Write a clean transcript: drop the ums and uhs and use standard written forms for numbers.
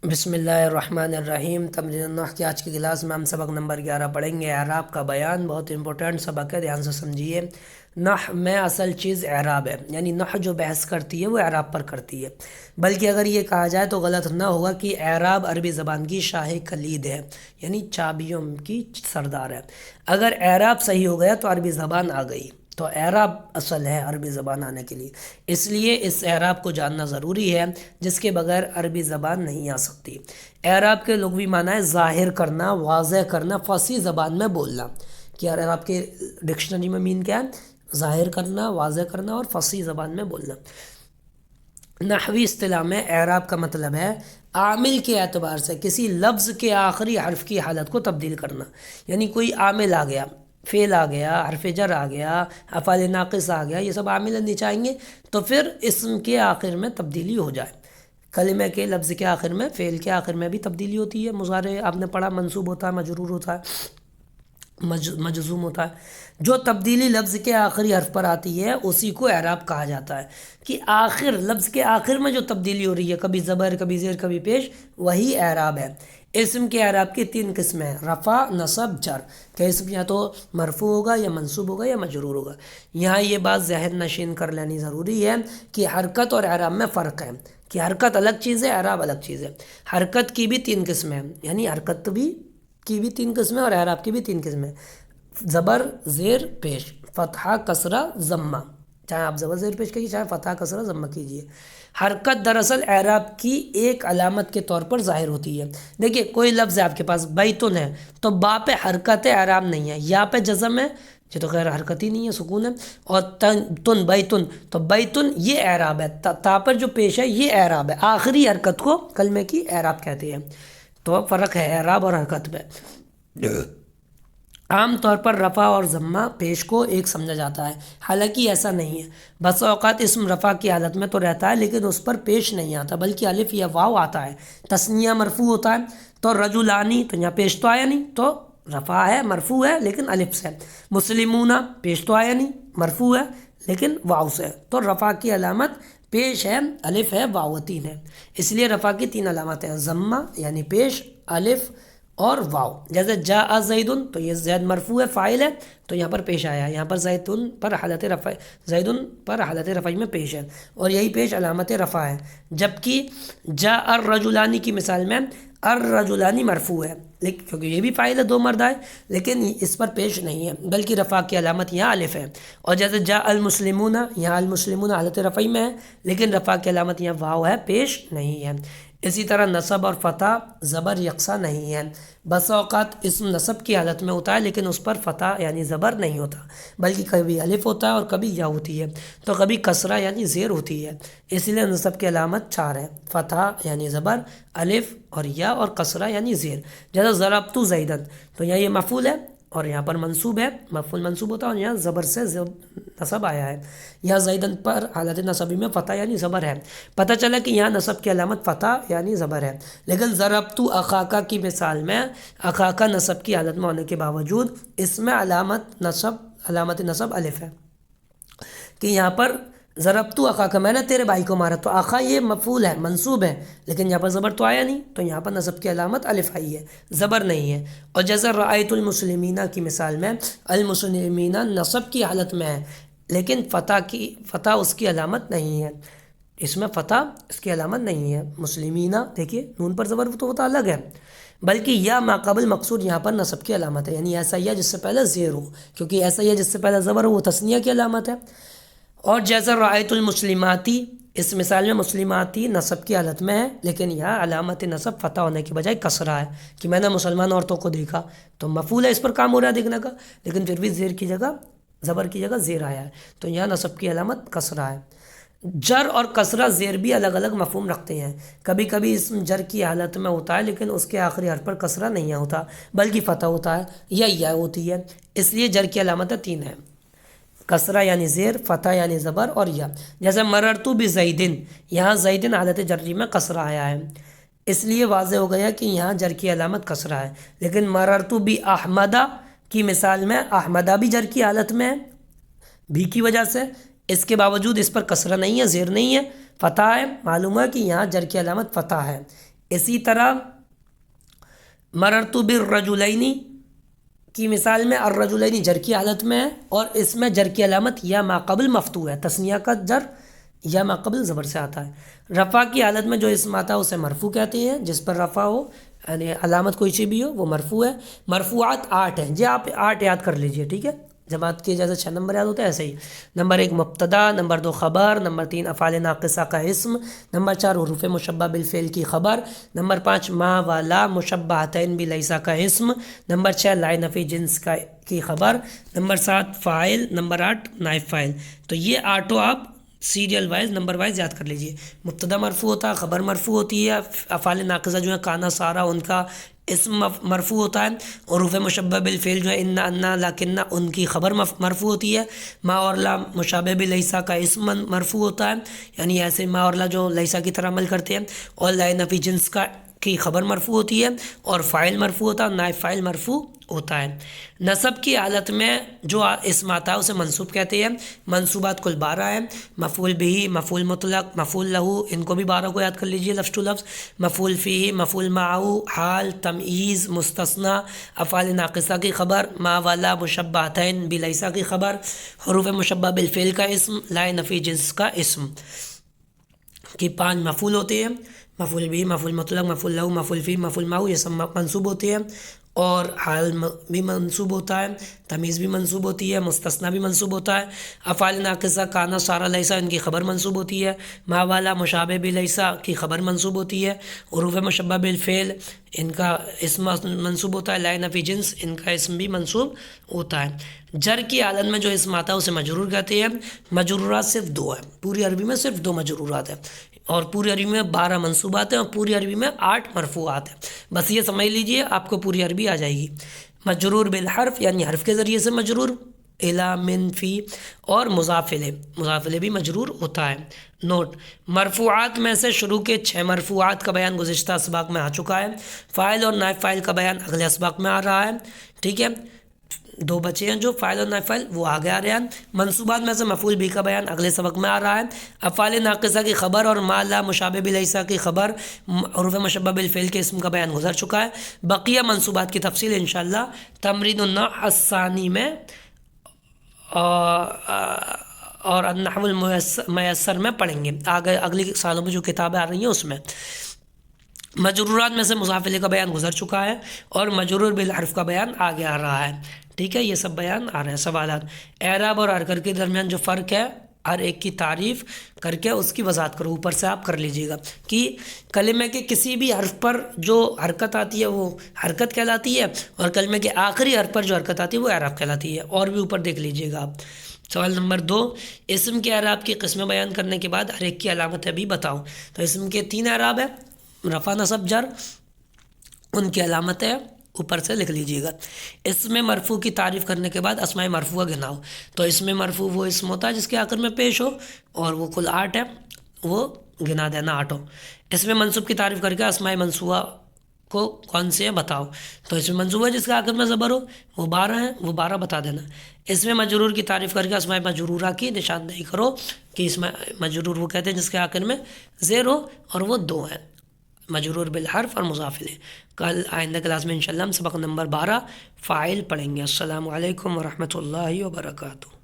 بسم اللہ الرحمن الرحیم۔ تمرین النحو کی آج کی کلاس میں ہم سبق نمبر 11 پڑھیں گے۔ اعراب کا بیان بہت امپورٹنٹ سبق ہے، دھیان سے سمجھیے۔ نحو میں اصل چیز اعراب ہے، یعنی نحو جو بحث کرتی ہے وہ اعراب پر کرتی ہے۔ بلکہ اگر یہ کہا جائے تو غلط نہ ہوگا کہ اعراب عربی زبان کی شاہ کلید ہے، یعنی چابیوں کی سردار ہے۔ اگر اعراب صحیح ہو گیا تو عربی زبان آ گئی، تو اعراب اصل ہے عربی زبان آنے کے لیے، اس لیے اس اعراب کو جاننا ضروری ہے، جس کے بغیر عربی زبان نہیں آ سکتی۔ اعراب کے لغوی معنی ہے ظاہر کرنا، واضح کرنا، فصیح زبان میں بولنا۔ کہ اعراب کے ڈکشنری میں مین کیا ہے؟ ظاہر کرنا، واضح کرنا اور فصیح زبان میں بولنا۔ نحوی اصطلاح میں اعراب کا مطلب ہے عامل کے اعتبار سے کسی لفظ کے آخری حرف کی حالت کو تبدیل کرنا، یعنی کوئی عامل آ گیا، فعل آ گیا، حرف جر آ گیا، افعال ناقص آ گیا، یہ سب عامل نیچے آئیں گے تو پھر اسم کے آخر میں تبدیلی ہو جائے۔ کلمہ کے لفظ کے آخر میں، فعل کے آخر میں بھی تبدیلی ہوتی ہے۔ مضارع آپ نے پڑھا منصوب ہوتا ہے، مجرور ہوتا ہے، مجزوم ہوتا ہے۔ جو تبدیلی لفظ کے آخری حرف پر آتی ہے اسی کو اعراب کہا جاتا ہے۔ کہ آخر لفظ کے آخر میں جو تبدیلی ہو رہی ہے، کبھی زبر، کبھی زیر، کبھی پیش، وہی اعراب ہے۔ اسم کے اعراب کی 3 قسمیں ہیں: رفع، نصب، جر۔ کہ اسم یا تو مرفوع ہوگا یا منصوب ہوگا یا مجرور ہوگا۔ یہاں یہ بات ذہن نشین کر لینی ضروری ہے کہ حرکت اور اعراب میں فرق ہے، کہ حرکت الگ چیز ہے، اعراب الگ چیز ہے۔ حرکت کی بھی 3 قسمیں ہیں، یعنی حرکت کی بھی 3 قسمیں اور اعراب کی بھی 3 قسمیں: زبر، زیر، پیش، فتحہ، کسرہ، ضمہ۔ چاہے آپ زبر زیر پیش کیجیے، چاہے فتحہ کسرہ ضمہ کیجیے۔ حرکت دراصل اعراب کی ایک علامت کے طور پر ظاہر ہوتی ہے۔ دیکھیے کوئی لفظ ہے آپ کے پاس، بیتن ہے، تو با پہ حرکت ہے، اعراب نہیں ہے۔ یا پہ جزم ہے، یہ تو غیر حرکت ہی نہیں ہے، سکون ہے۔ اور تن، بیتن، تو بیتن یہ اعراب ہے، تا پر جو پیش ہے یہ اعراب ہے۔ آخری حرکت کو کلمے کی اعراب کہتے ہیں۔ تو فرق ہے اعراب اور حرکت میں۔ عام طور پر رفع اور ضمہ پیش کو ایک سمجھا جاتا ہے، حالانکہ ایسا نہیں ہے۔ بس اوقات اسم رفع کی حالت میں تو رہتا ہے لیکن اس پر پیش نہیں آتا، بلکہ الف یا واو آتا ہے۔ تثنیہ مرفوع ہوتا ہے تو رجلانی، تو یہاں پیش تو آیا نہیں، تو رفع ہے، مرفوع ہے لیکن الف سے۔ مسلمون، پیش تو آیا نہیں، مرفوع ہے لیکن واو سے، تو رفع کی علامت پیش ہے، الف ہے، واو 3 ہے۔ اس لیے رفع کی 3 علامتیں ہیں: ضمہ یعنی پیش، الف اور واو۔ جیسے جاء زیدن، تو یہ زید مرفوع ہے، فاعل ہے، تو یہاں پر پیش آیا ہے، یہاں پر زیدن پر حالت رفع، زیدن پر حالت رفع میں پیش ہے، اور یہی پیش علامت رفع ہے۔ جبکہ جاء الرجلانی کی مثال میں الرجلانی مرفوع ہے، لیکن کیونکہ یہ بھی فاعل ہے، 2 مرد آئے، لیکن اس پر پیش نہیں ہے، بلکہ رفع کی علامت یہاں الف ہے۔ اور جیسے جاء المسلمون، یہاں المسلمون حالت رفع میں ہے لیکن رفع کی علامت یہاں واو ہے، پیش نہیں ہے۔ اسی طرح نصب اور فتح زبر یکساں نہیں ہے۔ بس اوقات اسم نصب کی حالت میں ہوتا ہے لیکن اس پر فتح یعنی زبر نہیں ہوتا، بلکہ کبھی الف ہوتا ہے اور کبھی یا ہوتی ہے، تو کبھی کسرہ یعنی زیر ہوتی ہے۔ اس لیے نصب کی علامت 4 ہے: فتح یعنی زبر، الف اور یا، اور کسرہ یعنی زیر۔ جیسے ضربت زیدن، تو یہاں یہ مفعول ہے اور یہاں پر منصوب ہے، مفعول منصوب ہوتا ہے، اور یہاں زبر سے نصب آیا ہے۔ یہاں زیدن پر حالت نصبی میں فتح یعنی زبر ہے۔ پتہ چلا کہ یہاں نصب کی علامت فتح یعنی زبر ہے، لیکن ضربت اخاکا کی مثال میں اخاکا نصب کی حالت میں ہونے کے باوجود اس میں علامت نصب الف ہے۔ کہ یہاں پر ضربت اخاکا، میں نے تیرے بھائی کو مارا، تو اخا یہ مفعول ہے، منصوب ہے، لیکن یہاں پر زبر تو آیا نہیں، تو یہاں پر نصب کی علامت الف آئی ہے، زبر نہیں ہے۔ اور جیسے رأیت المسلمین کی مثال میں المسلمین نصب کی حالت میں ہے لیکن فتح اس کی علامت نہیں ہے، اس میں فتح اس کی علامت نہیں ہے۔ مسلمین، دیکھیے نون پر زبر تو ہوتا الگ ہے، بلکہ یا ماقبل مقصور یہاں پر نصب کی علامت ہے، یعنی ایسا یا جس سے پہلے زیر ہو، کیونکہ ایسا یا جس سے پہلے زبر ہو وہ تثنیہ کی علامت ہے۔ اور جیسا رأیت المسلماتی، اس مثال میں مسلماتی نصب کی حالت میں ہے لیکن یہاں علامت نصب فتح ہونے کی بجائے کسرہ ہے، کہ میں نے مسلمان عورتوں کو دیکھا، تو مفعول ہے، اس پر کام ہو رہا ہے دیکھنے کا، لیکن پھر بھی زبر کی جگہ زیر آیا ہے، تو یہاں نصب کی علامت کسرہ ہے۔ جر اور کسرہ زیر بھی الگ الگ مفہوم رکھتے ہیں۔ کبھی کبھی اسم جر کی حالت میں ہوتا ہے لیکن اس کے آخری حرف پر کسرہ نہیں ہوتا بلکہ فتح ہوتا ہے یا ہوتی ہے، اس لیے جر کی علامتیں 3 ہیں: کسرہ یعنی زیر، فتح یعنی زبر، اور یا۔ جیسے مررتو بزیدن، یہاں زیدن حالت جری میں کسرہ آیا ہے، اس لیے واضح ہو گیا کہ یہاں جر کی علامت کسرہ ہے۔ لیکن مررتو باحمدہ کی مثال میں احمدہ بھی جر کی حالت میں ہے، بھی کی وجہ سے، اس کے باوجود اس پر کسرہ نہیں ہے، زیر نہیں ہے، فتح ہے۔ معلوم ہے کہ یہاں جر کی علامت فتح ہے، اسی طرح مررت بالرجلین کی مثال میں الرجلین جر کی حالت میں ہے اور اس میں جر کی علامت یا ما قبل مفتوح ہے، تثنیہ کا جر یا ما قبل زبر سے آتا ہے۔ رفع کی حالت میں جو اسم آتا ہے اسے مرفوع کہتے ہیں، جس پر رفع ہو یعنی علامت کوئی سی بھی ہو وہ مرفوع ہے۔ مرفوعات 8 ہیں، جی آپ 8 یاد کر لیجئے، ٹھیک ہے، جماعت کی جیسے 6 نمبر یاد ہوتا ہے ایسے ہی۔ نمبر 1 مبتدا، نمبر 2 خبر، نمبر 3 افعال ناقصہ کا اسم، نمبر 4 حروف مشبہ بالفعل کی خبر، نمبر 5 ما والا مشبہتین بلیسا کا اسم، نمبر 6 لا نفی جنس کی خبر، نمبر 7 فاعل، نمبر 8 نائب فاعل۔ تو یہ 8 آپ سیریل وائز نمبر وائز یاد کر لیجئے۔ مبتدا مرفوع ہوتا ہے، خبر مرفوع ہوتی ہے، افعال ناقصہ جو ہے کانا سارا ان کا اسم مرفوع ہوتا ہے، حروف مشبہ بالفعل جو ہے ان انا لکنہ ان کی خبر مرفوع ہوتی ہے، ما اور لا مشابہ بلیسا کا اسم مرفوع ہوتا ہے، یعنی ایسے ما اور لا جو لیسا کی طرح عمل کرتے ہیں، اور لا نفی جنس کی خبر مرفوع ہوتی ہے، اور فاعل مرفوع ہوتا ہے، نائب فاعل مرفوع ہوتا ہے۔ نصب کی حالت میں جو اسم آتا ہے اسے منصوب کہتے ہیں۔ منصوبات کل 12 ہیں، مفعول بہ، مفعول مطلق، مفعول لہو، ان کو بھی 12 کو یاد کر لیجئے لفظ ٹو لفظ، مفعول فیہ، مفعول معہ، حال، تمییز، مستثنی، افعال ناقصہ کی خبر، ما والا مشبہتین بلیسا کی خبر، حروف مشبہ بالفعل کا اسم، لا نفی جنس کا اسم کی 5 مفعول ہوتے ہیں، مفعول بھی، مفعول مطلق، مفعول لہو، مفعول فیہ، مفعول معہ، یہ سب منصوب ہوتے ہیں، اور حال بھی منصوب ہوتا ہے، تمیز بھی منصوب ہوتی ہے، مستثنی بھی منصوب ہوتا ہے، افعال ناقصہ کانا سارا لیسا ان کی خبر منصوب ہوتی ہے، ما والا مشابہ بلیسا کی خبر منصوب ہوتی ہے، حروف مشبہ بالفعل ان کا اسم منصوب ہوتا ہے، لا نفی جنس ان کا اسم بھی منصوب ہوتا ہے۔ جر کی حالت میں جو اسم آتا ہے اسے مجرور کہتے ہیں۔ مجرورات صرف 2 ہیں، پوری عربی میں صرف 2 مجرورات ہیں، اور پوری عربی میں 12 منصوبات ہیں، اور پوری عربی میں 8 مرفوعات ہیں۔ بس یہ سمجھ لیجئے آپ کو پوری عربی آ جائے گی۔ مجرور بالحرف یعنی حرف کے ذریعے سے مجرور، الی، من، فی، اور مضاف الیہ، مضاف الیہ بھی مجرور ہوتا ہے۔ نوٹ: مرفوعات میں سے شروع کے 6 مرفوعات کا بیان گزشتہ اسباق میں آ چکا ہے، فاعل اور نائب فاعل کا بیان اگلے اسباق میں آ رہا ہے، ٹھیک ہے، 2 بچے ہیں جو فاعل اور نائب فاعل وہ آگے آ رہے ہیں۔ منصوبات میں سے مفعول بھی کا بیان اگلے سبق میں آ رہا ہے، افعال ناقصہ کی خبر اور ما لا مشابہ بلیسا کی خبر، حروف مشبہ بالفعل کے اسم کا بیان گزر چکا ہے۔ بقیہ منصوبات کی تفصیل انشاءاللہ تمرین النحو الثانی میں اور النحو المیسر میں پڑھیں گے، آگے اگلی سالوں میں جو کتابیں آ رہی ہیں اس میں۔ مجرورات میں سے مضاف الیہ کا بیان گزر چکا ہے، اور مجرور بالحرف کا بیان آگے آ رہا ہے، ٹھیک ہے، یہ سب بیان آ رہے ہیں۔ سوالات: اعراب اور حرکت کے درمیان جو فرق ہے ہر ایک کی تعریف کر کے اس کی وضاحت کرو، اوپر سے آپ کر لیجئے گا کہ کلمے کے کسی بھی حرف پر جو حرکت آتی ہے وہ حرکت کہلاتی ہے، اور کلمے کے آخری حرف پر جو حرکت آتی ہے وہ اعراب کہلاتی ہے، اور بھی اوپر دیکھ لیجئے گا آپ۔ سوال نمبر 2: اسم کے اعراب کی قسمیں بیان کرنے کے بعد ہر ایک کی علامتیں بھی بتاؤ۔ تو اسم کے 3 اعراب ہیں، رفع، نصب، جر، ان کی علامتیں اوپر سے لکھ لیجئے گا۔ اسم مرفوع کی تعریف کرنے کے بعد اسماء مرفوعہ گناؤ۔ تو اسم مرفوع وہ اسم ہوتا ہے جس کے آخر میں پیش ہو، اور وہ کل 8 ہے، وہ گنا دینا 8 ہو۔ اسم منصوب کی تعریف کر کے اسماء منصوبہ کو کون سے ہیں بتاؤ۔ تو اسم منصوبہ جس کے آخر میں زبر ہو وہ 12 ہیں، وہ 12 بتا دینا۔ اسم مجرور کی تعریف کر کے اسماء مجرورہ کی نشاندہی کرو کہ اسم مجرور وہ کہتے ہیں جس کے آخر میں زیر ہو، اور وہ 2 ہیں، مجرور بالحرف اور مضاف الیہ۔ کل آئندہ کلاس میں انشاءاللہ ہم سبق نمبر 12 فاعل پڑھیں گے۔ السلام علیکم ورحمۃ اللہ وبرکاتہ۔